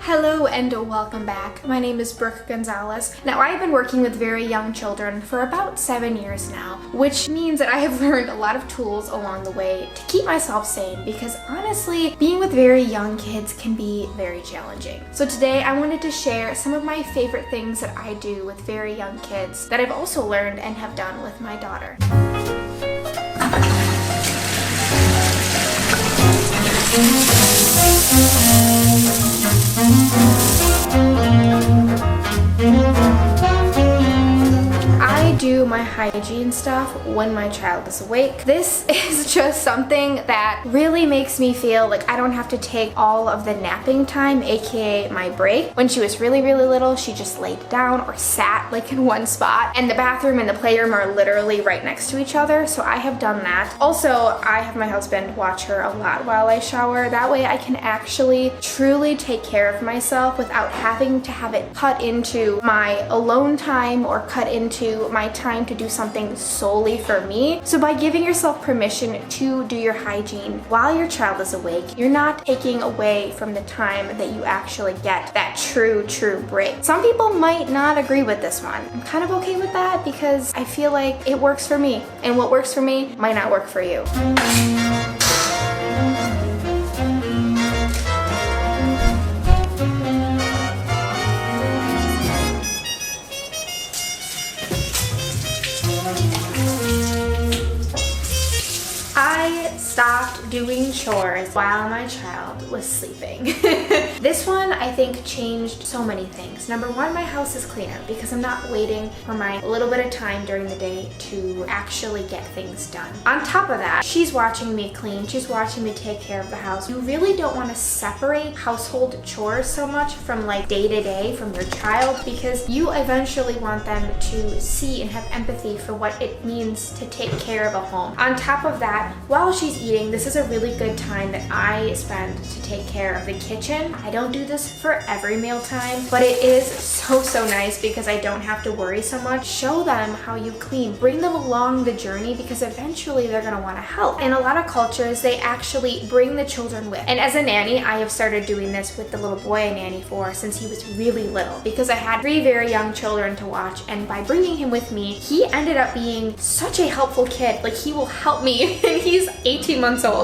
Hello and welcome back. My name is Brooke Gonzalez. Now, I've been working with very young children for about 7 years now, which means that I have learned a lot of tools along the way to keep myself sane because honestly, being with very young kids can be very challenging. So today I wanted to share some of my favorite things that I do with very young kids that I've also learned and have done with my daughter. I do my hygiene stuff when my child is awake. This is just something that really makes me feel like I don't have to take all of the napping time, aka my break. When she was really little, she just laid down or sat like in one spot, and the bathroom and the playroom are literally right next to each other, so I have done that. Also, I have my husband watch her a lot while I shower. That way I can actually truly take care of myself without having to have it cut into my alone time or cut into my time to do something solely for me. So by giving yourself permission to do your hygiene while your child is awake, you're not taking away from the time that you actually get that true break. Some people might not agree with this one. I'm kind of okay with that because I feel like it works for me, and what works for me might not work for you. I stopped doing chores while my child was sleeping. This one, I think, changed so many things. Number one, my house is cleaner because I'm not waiting for my little bit of time during the day to actually get things done. On top of that, she's watching me clean. She's watching me take care of the house. You really don't want to separate household chores so much from like day to day from your child because you eventually want them to see and have empathy for what it means to take care of a home. On top of that, while she's eating, this is a really good time that I spend to take care of the kitchen. I don't do this for every mealtime, but it is so nice because I don't have to worry so much. Show them how you clean. Bring them along the journey because eventually they're gonna wanna help. In a lot of cultures, they actually bring the children with. And as a nanny, I have started doing this with the little boy I nanny for since he was really little because I had 3 very young children to watch, and by bringing him with me, he ended up being such a helpful kid. Like, he will help me and he's 18 months old.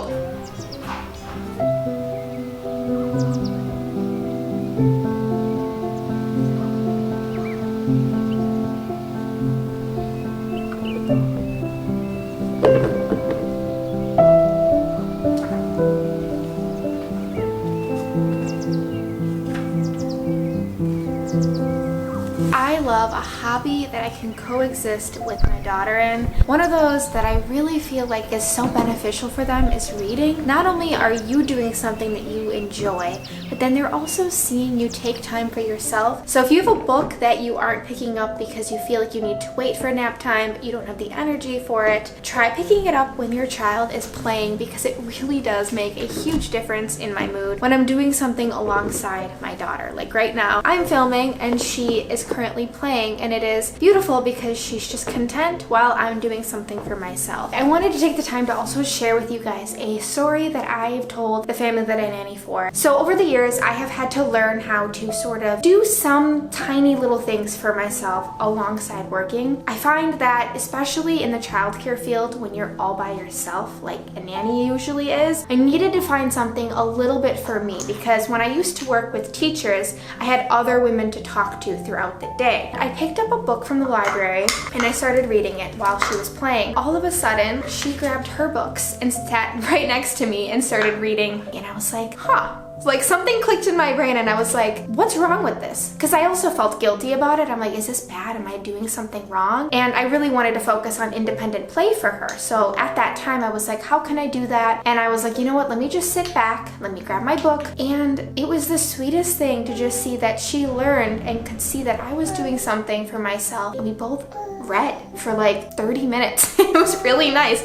I love a hobby that I can coexist with my daughter in. One of those that I really feel like is so beneficial for them is reading. Not only are you doing something that you enjoy, but then they're also seeing you take time for yourself. So if you have a book that you aren't picking up because you feel like you need to wait for nap time, but you don't have the energy for it, try picking it up when your child is playing because it really does make a huge difference in my mood when I'm doing something alongside my daughter. Like right now, I'm filming and she is currently playing, and it is beautiful because she's just content while I'm doing something for myself. I wanted to take the time to also share with you guys a story that I've told the family that I nanny for. So over the years, I have had to learn how to sort of do some tiny little things for myself alongside working. I find that especially in the childcare field, when you're all by yourself, like a nanny usually is, I needed to find something a little bit for me because when I used to work with teachers, I had other women to talk to throughout the day. I picked up a book from the library and I started reading it while she was playing. All of a sudden, she grabbed her books and sat right next to me and started reading. And I was like, huh. Like something clicked in my brain and I was like, what's wrong with this? Because I also felt guilty about it. I'm like, is this bad? Am I doing something wrong? And I really wanted to focus on independent play for her. So at that time I was like, how can I do that? And I was like, you know what? Let me just sit back. Let me grab my book. And it was the sweetest thing to just see that she learned and could see that I was doing something for myself. And we both read for like 30 minutes. It was really nice.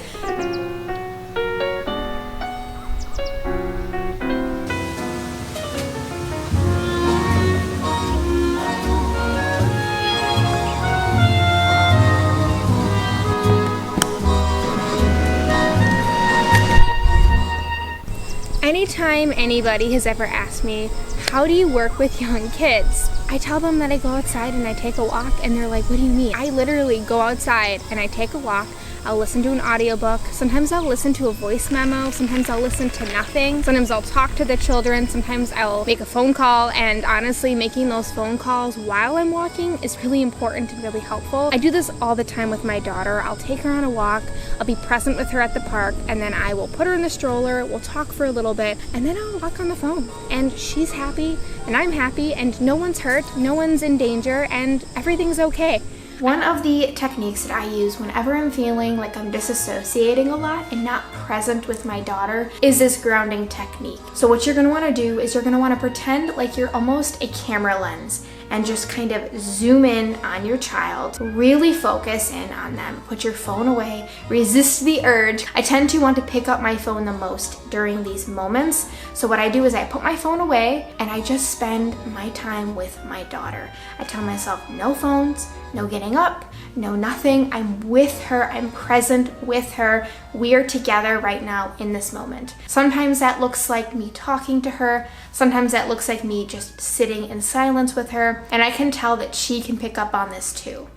Anytime anybody has ever asked me how do you work with young kids? I tell them that I go outside and I take a walk, and they're like, what do you mean? I literally go outside and I take a walk. I'll listen to an audiobook. Sometimes I'll listen to a voice memo. Sometimes I'll listen to nothing. Sometimes I'll talk to the children. Sometimes I'll make a phone call, and honestly, making those phone calls while I'm walking is really important and really helpful. I do this all the time with my daughter. I'll take her on a walk. I'll be present with her at the park, and then I will put her in the stroller. We'll talk for a little bit, and then I'll walk on the phone. And she's happy, and I'm happy, and no one's hurt, no one's in danger, and everything's okay. One of the techniques that I use whenever I'm feeling like I'm disassociating a lot and not present with my daughter is this grounding technique. So what you're going to want to do is you're going to want to pretend like you're almost a camera lens and just kind of zoom in on your child, really focus in on them, put your phone away, resist the urge. I tend to want to pick up my phone the most during these moments. So what I do is I put my phone away and I just spend my time with my daughter. I tell myself no phones, no getting up, no nothing. I'm with her, I'm present with her. We're together right now in this moment. Sometimes that looks like me talking to her. Sometimes that looks like me just sitting in silence with her. And I can tell that she can pick up on this too.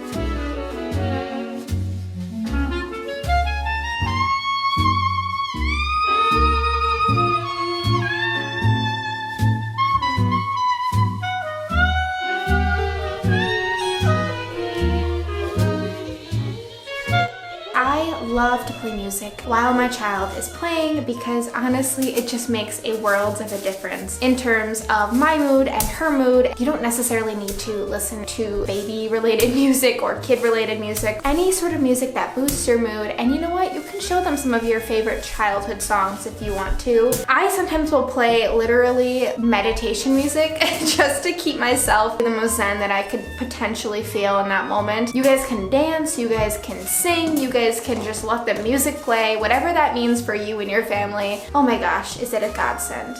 I love to play music while my child is playing because honestly it just makes a world of a difference in terms of my mood and her mood. You don't necessarily need to listen to baby related music or kid related music, any sort of music that boosts your mood. And you know what, you can show them some of your favorite childhood songs if you want to. I sometimes will play literally meditation music just to keep myself the most zen that I could potentially feel in that moment. You guys can dance, you guys can sing, you guys can just let the music play, whatever that means for you and your family. Oh my gosh, is it a godsend?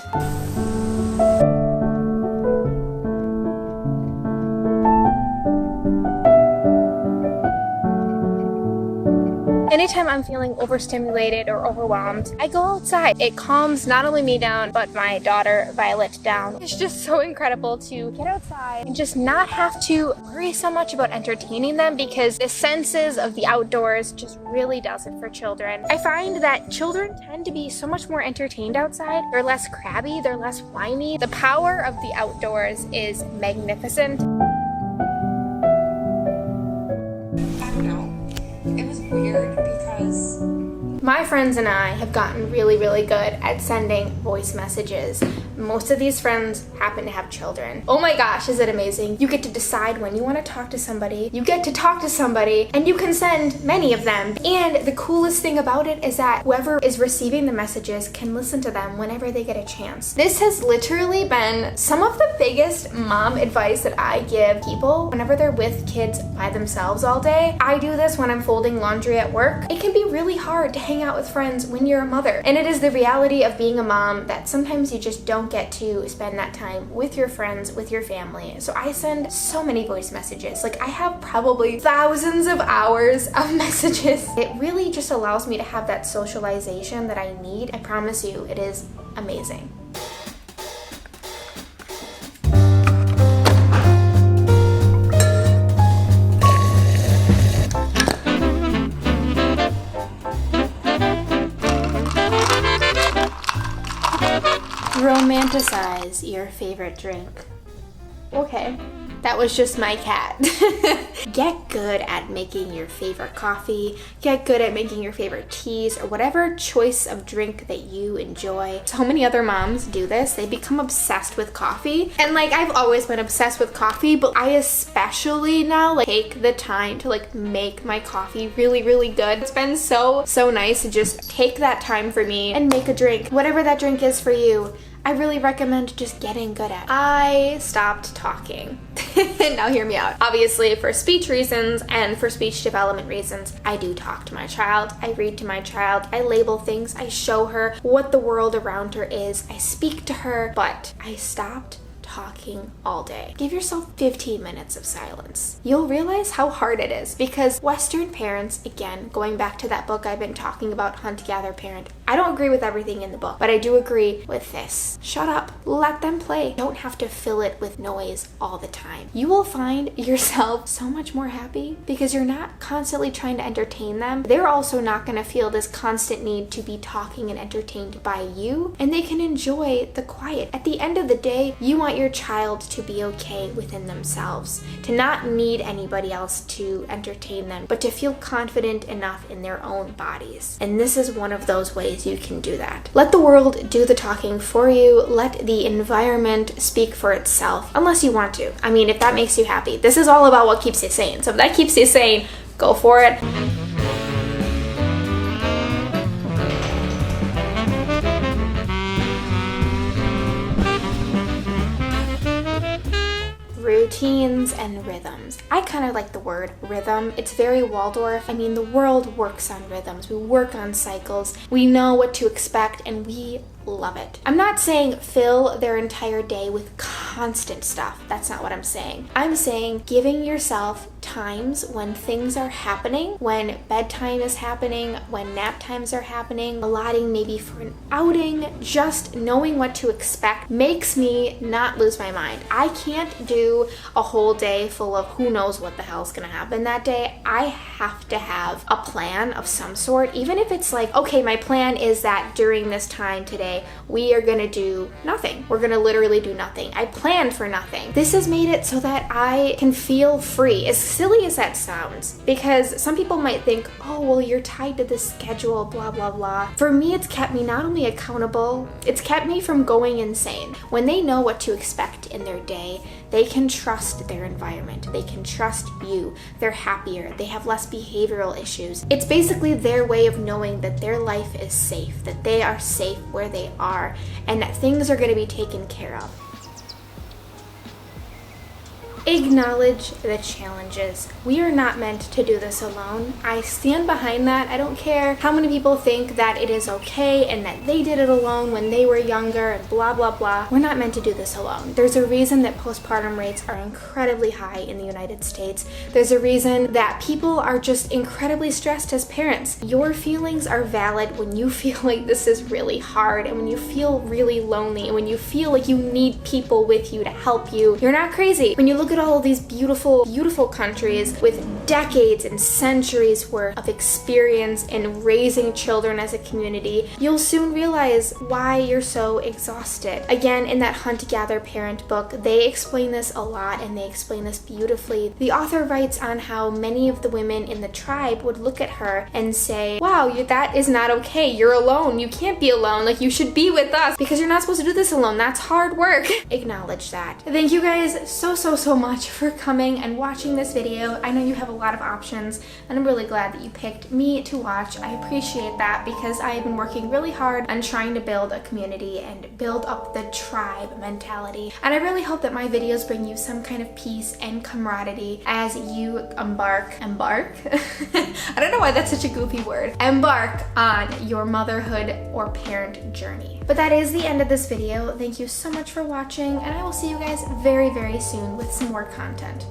Anytime I'm feeling overstimulated or overwhelmed, I go outside. It calms not only me down, but my daughter Violet down. It's just so incredible to get outside and just not have to worry so much about entertaining them, because the senses of the outdoors just really does it for children. I find that children tend to be so much more entertained outside. They're less crabby, they're less whiny. The power of the outdoors is magnificent. I don't know. It was weird because my friends and I have gotten really, really good at sending voice messages. Most of these friends happen to have children. Oh my gosh, is it amazing? You get to decide when you want to talk to somebody. You get to talk to somebody, and you can send many of them. And the coolest thing about it is that whoever is receiving the messages can listen to them whenever they get a chance. This has literally been some of the biggest mom advice that I give people whenever they're with kids by themselves all day. I do this when I'm folding laundry at work. It can be really hard to hang out with friends when you're a mother. And it is the reality of being a mom that sometimes you just don't get to spend that time with your friends, with your family. So I send so many voice messages. Like, I have probably thousands of hours of messages. It really just allows me to have that socialization that I need. I promise you, it is amazing. Romanticize your favorite drink. Okay, that was just my cat. Get good at making your favorite coffee. Get good at making your favorite teas or whatever choice of drink that you enjoy. So many other moms do this. They become obsessed with coffee. And like, I've always been obsessed with coffee, but I especially now like take the time to like make my coffee really, really good. It's been so nice to just take that time for me and make a drink. Whatever that drink is for you, I really recommend just getting good at it. I stopped talking. Now hear me out. Obviously, for speech reasons and for speech development reasons, I do talk to my child. I read to my child. I label things. I show her what the world around her is. I speak to her, but I stopped talking all day. Give yourself 15 minutes of silence. You'll realize how hard it is, because Western parents, again, going back to that book I've been talking about, Hunt, Gather, Parent, I don't agree with everything in the book, but I do agree with this. Shut up. Let them play. Don't have to fill it with noise all the time. You will find yourself so much more happy because you're not constantly trying to entertain them. They're also not going to feel this constant need to be talking and entertained by you, and they can enjoy the quiet. At the end of the day, you want your child to be okay within themselves, to not need anybody else to entertain them, but to feel confident enough in their own bodies. And this is one of those ways you can do that. Let the world do the talking for you. Let the environment speak for itself, unless you want to. I mean, if that makes you happy. This is all about what keeps you sane. So if that keeps you sane, go for it. Routines and rhythms. I kind of like the word rhythm. It's very Waldorf. I mean, the world works on rhythms. We work on cycles. We know what to expect, and we love it. I'm not saying fill their entire day with constant stuff. That's not what I'm saying. I'm saying giving yourself times when things are happening, when bedtime is happening, when nap times are happening, allotting maybe for an outing, just knowing what to expect makes me not lose my mind. I can't do a whole day full of who knows what the hell's gonna happen that day. I have to have a plan of some sort, even if it's like, okay, my plan is that during this time today, we are gonna do nothing. We're gonna literally do nothing. I planned for nothing. This has made it so that I can feel free, as silly as that sounds, because some people might think, oh, well, you're tied to this schedule, blah, blah, blah. For me, it's kept me not only accountable, it's kept me from going insane. When they know what to expect in their day, they can trust their environment. They can trust you. They're happier. They have less behavioral issues. It's basically their way of knowing that their life is safe, that they are safe where they are, and that things are going to be taken care of. Acknowledge the challenges. We are not meant to do this alone. I stand behind that. I don't care how many people think that it is okay and that they did it alone when they were younger and blah, blah, blah. We're not meant to do this alone. There's a reason that postpartum rates are incredibly high in the United States. There's a reason that people are just incredibly stressed as parents. Your feelings are valid when you feel like this is really hard, and when you feel really lonely, and when you feel like you need people with you to help you. You're not crazy. When you look at all of these beautiful, beautiful countries with decades and centuries worth of experience in raising children as a community, you'll soon realize why you're so exhausted. Again, in that Hunt, Gather, Parent book, they explain this a lot, and they explain this beautifully. The author writes on how many of the women in the tribe would look at her and say, wow, that is not okay. You're alone. You can't be alone. Like, you should be with us because you're not supposed to do this alone. That's hard work. Acknowledge that. Thank you guys so much for coming and watching this video. I know you have a lot of options, and I'm really glad that you picked me to watch. I appreciate that because I have been working really hard on trying to build a community and build up the tribe mentality. And I really hope that my videos bring you some kind of peace and camaraderie as you embark? I don't know why that's such a goofy word. Embark on your motherhood or parent journey. But that is the end of this video. Thank you so much for watching, and I will see you guys very soon with some more content.